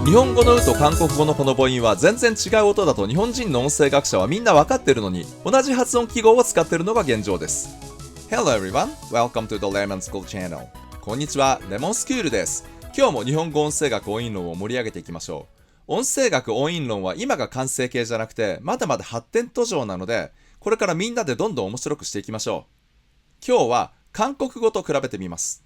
日本語の「う」と韓国語のこの母音は全然違う音だと日本人の音声学者はみんな分かってるのに、同じ発音記号を使ってるのが現状です。 Hello everyone, welcome to the Lemon School channel。 こんにちは、レモンスクールです。今日も日本語音声学音韻論を盛り上げていきましょう。音声学音韻論は今が完成形じゃなくてまだまだ発展途上なので、これからみんなでどんどん面白くしていきましょう。今日は韓国語と比べてみます。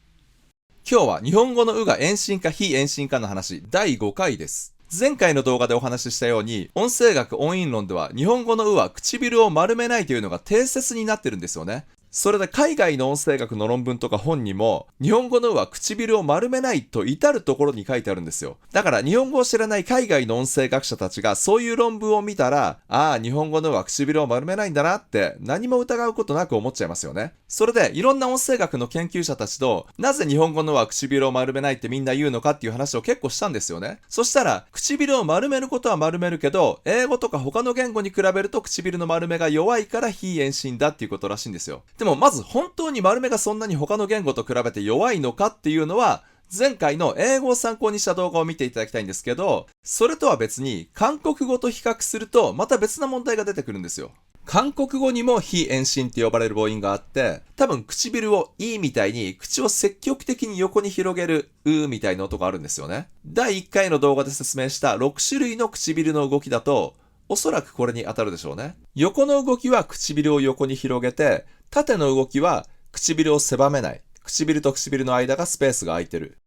今日は日本語の「う」が遠心か非遠心かの話第5回です。前回の動画でお話ししたように、音声学音韻論では日本語の「う」は唇を丸めないというのが定説になってるんですよね。それで海外の音声学の論文とか本にも、日本語の「う」は唇を丸めないと至るところに書いてあるんですよ。だから日本語を知らない海外の音声学者たちがそういう論文を見たら、ああ日本語の「う」は唇を丸めないんだなって何も疑うことなく思っちゃいますよね。それでいろんな音声学の研究者たちと、なぜ日本語の「う」は唇を丸めないってみんな言うのかっていう話を結構したんですよね。そしたら、唇を丸めることは丸めるけど、英語とか他の言語に比べると唇の丸めが弱いから非遠心だっていうことらしいんですよ。でもまず本当に丸めがそんなに他の言語と比べて弱いのかっていうのは、前回の英語を参考にした動画を見ていただきたいんですけど、それとは別に韓国語と比較するとまた別な問題が出てくるんですよ。韓国語にも非遠心って呼ばれる母音があって、多分唇をいみたいに口を積極的に横に広げるみたいな音があるんですよね。第1回の動画で説明した6種類の唇の動きだと、おそらくこれに当たるでしょうね。横の動きは唇を横に広げて、縦の動きは唇を狭めない。唇と唇の間がスペースが空いてる。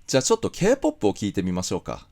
じゃあちょっと K-POP を聞いてみましょうか。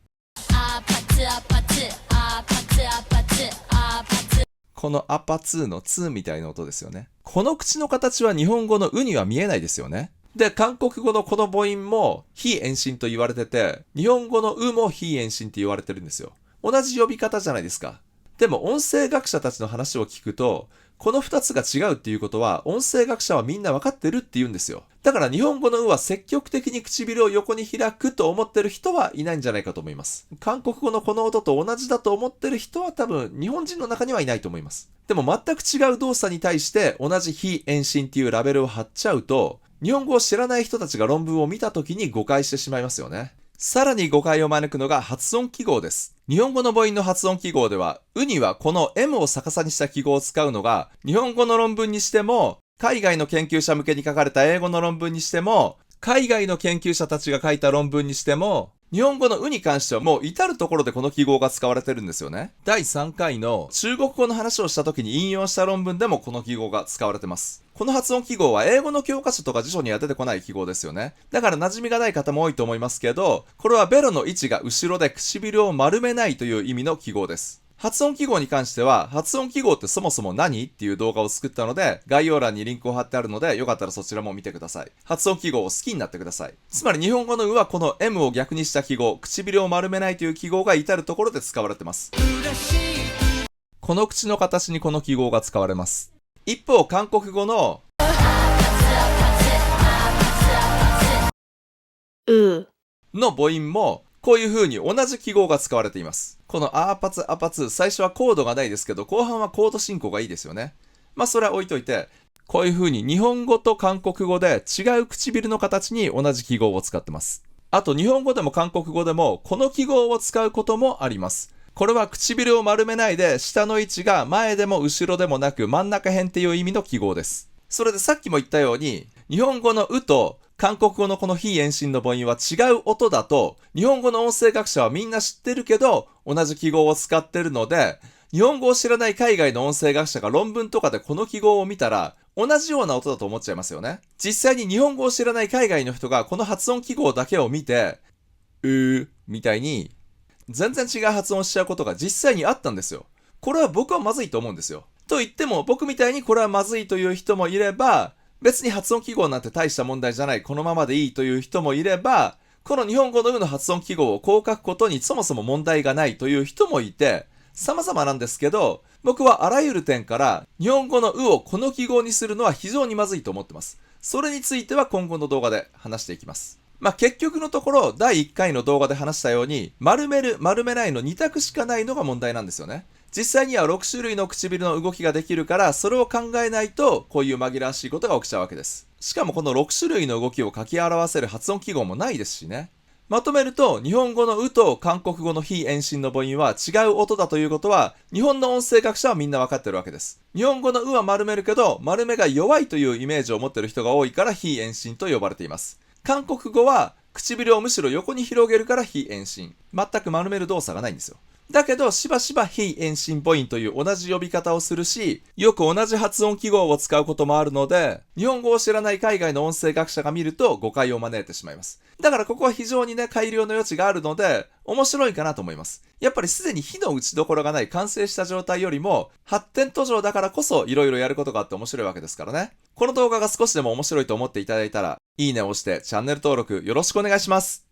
このアパツーのツーみたいな音ですよね。この口の形は日本語のうには見えないですよね。で、韓国語のこの母音も非遠心と言われてて、日本語のうも非遠心って言われてるんですよ。同じ呼び方じゃないですか。でも音声学者たちの話を聞くと、この2つが違うっていうことは音声学者はみんな分かってるって言うんですよ。だから日本語の「う」は積極的に唇を横に開くと思ってる人はいないんじゃないかと思います。韓国語のこの音と同じだと思ってる人は多分日本人の中にはいないと思います。でも全く違う動作に対して同じ非遠心っていうラベルを貼っちゃうと、日本語を知らない人たちが論文を見た時に誤解してしまいますよね。さらに誤解を招くのが発音記号です。日本語の母音の発音記号では、うにはこの M を逆さにした記号を使うのが、日本語の論文にしても、海外の研究者向けに書かれた英語の論文にしても、海外の研究者たちが書いた論文にしても、日本語のうに関してはもう至るところでこの記号が使われてるんですよね。第3回の中国語の話をした時に引用した論文でもこの記号が使われてます。この発音記号は英語の教科書とか辞書には出てこない記号ですよね。だから馴染みがない方も多いと思いますけど、これはベロの位置が後ろで唇を丸めないという意味の記号です。発音記号に関しては、発音記号ってそもそも何っていう動画を作ったので、概要欄にリンクを貼ってあるので、よかったらそちらも見てください。発音記号を好きになってください。つまり日本語の「う」はこの M を逆にした記号、唇を丸めないという記号が至るところで使われてます。この口の形にこの記号が使われます。一方、韓国語のの母音もこういう風に同じ記号が使われています。このアーパツアパツ、最初はコードがないですけど、後半はコード進行がいいですよね。まあそれは置いといて、こういう風に日本語と韓国語で違う唇の形に同じ記号を使ってます。あと日本語でも韓国語でもこの記号を使うこともあります。これは唇を丸めないで、下の位置が前でも後ろでもなく真ん中辺っていう意味の記号です。それでさっきも言ったように、日本語の「う」と韓国語のこの非遠心の母音は違う音だと、日本語の音声学者はみんな知ってるけど、同じ記号を使ってるので、日本語を知らない海外の音声学者が論文とかでこの記号を見たら、同じような音だと思っちゃいますよね。実際に日本語を知らない海外の人がこの発音記号だけを見て、みたいに、全然違う発音しちゃうことが実際にあったんですよ。これは僕はまずいと思うんですよ。と言っても、僕みたいにこれはまずいという人もいれば、別に発音記号なんて大した問題じゃない、このままでいいという人もいれば、この日本語の「う」の発音記号をこう書くことにそもそも問題がないという人もいて、様々なんですけど、僕はあらゆる点から日本語の「う」をこの記号にするのは非常にまずいと思ってます。それについては今後の動画で話していきます。結局のところ、第1回の動画で話したように、丸める、丸めないの2択しかないのが問題なんですよね。実際には6種類の唇の動きができるから、それを考えないとこういう紛らわしいことが起きちゃうわけです。しかもこの6種類の動きを書き表せる発音記号もないですしね。まとめると、日本語のうと韓国語の非遠心の母音は違う音だということは、日本の音声学者はみんなわかってるわけです。日本語のうは丸めるけど、丸めが弱いというイメージを持ってる人が多いから非遠心と呼ばれています。韓国語は唇をむしろ横に広げるから非遠心。全く丸める動作がないんですよ。だけど、しばしば非遠心母音という同じ呼び方をするし、よく同じ発音記号を使うこともあるので、日本語を知らない海外の音声学者が見ると誤解を招いてしまいます。だからここは非常に改良の余地があるので、面白いかなと思います。やっぱりすでに非の打ちどころがない完成した状態よりも、発展途上だからこそいろいろやることがあって面白いわけですからね。この動画が少しでも面白いと思っていただいたら、いいねを押してチャンネル登録よろしくお願いします。